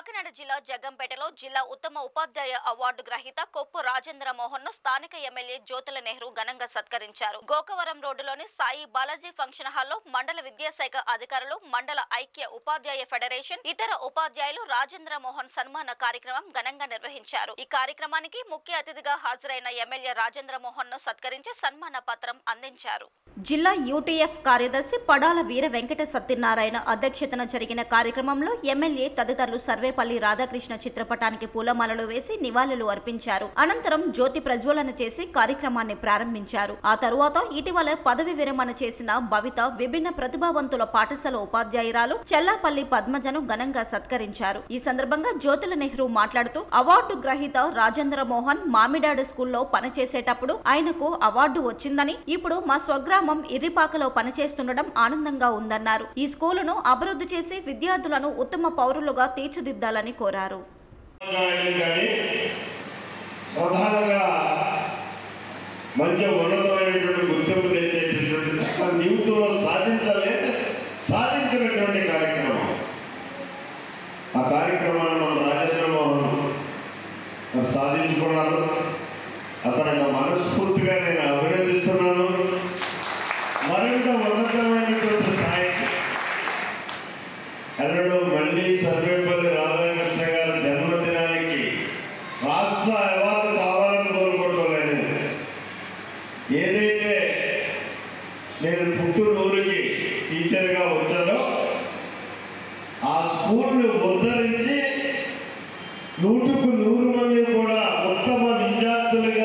కాకినాడ జిల్లా జగ్గంపేటలో జిల్లా ఉత్తమ ఉపాధ్యాయ అవార్డు గ్రహీత కొప్పు రాజేంద్ర మోహన్ ను స్థానిక ఎమ్మెల్యే జ్యోతుల నెహ్రూ ఘనంగా సత్కరించారు. గోకవరం రోడ్డులోని సాయి బాలాజీ ఫంక్షన్ హాల్లో మండల విద్యాశాఖ అధికారులు, మండల ఐక్య ఉపాధ్యాయ ఫెడరేషన్, ఇతర ఉపాధ్యాయులు రాజేంద్ర మోహన్ సన్మాన కార్యక్రమం ఘనంగా నిర్వహించారు. ఈ కార్యక్రమానికి ముఖ్య అతిథిగా హాజరైన ఎమ్మెల్యే రాజేంద్ర మోహన్ ను సత్కరించి సన్మాన పత్రం అందించారు. జిల్లా యూటీఎఫ్ కార్యదర్శి పడాల వీర వెంకట సత్యనారాయణ అధ్యక్షతన జరిగిన కార్యక్రమంలో ఎమ్మెల్యే తదితరులు సర్వేపల్లి రాధాకృష్ణ చిత్రపటానికి పూలమాలలు వేసి నివాళులు అర్పించారు. అనంతరం జ్యోతి ప్రజ్వలన చేసి కార్యక్రమాన్ని ప్రారంభించారు. ఆ తరువాత ఇటీవల పదవి విరమణ చేసిన భవిత విభిన్న ప్రతిభావంతుల పాఠశాల ఉపాధ్యాయురాలు చెల్లాపల్లి పద్మజను ఘనంగా సత్కరించారు. ఈ సందర్భంగా జ్యోతుల నెహ్రూ మాట్లాడుతూ అవార్డు గ్రహీత రాజేంద్ర మోహన్ మామిడాడు స్కూల్లో పనిచేసేటప్పుడు ఆయనకు అవార్డు వచ్చిందని, ఇప్పుడు మా స్వగ్రామం ఇర్రిపాకలో పనిచేస్తుండడం ఆనందంగా ఉందన్నారు. ఈ స్కూలును అభివృద్ధి చేసి విద్యార్థులను ఉత్తమ పౌరులుగా తీర్చిదిద్దాలని కోరారు. సాధించుకున్నారు. అతను మనస్ఫూర్తిగా నేను అభినందిస్తున్నాను. మరింత ఉన్నతమైనటువంటి స్థాయికి ఎన్నడూ మళ్ళీ సర్వేపల్లి రాధాకృష్ణ గారి జన్మదినానికి రాష్ట్ర అవార్డు కావాలని కోరుకోవట్లేదు. ఏదైతే నేను పుట్టూరుకి టీచర్గా వచ్చానో ఆ స్కూల్ని ఉద్ధరించి 100కు 100 మంది కూడా ఉత్తమ విద్యార్థులుగా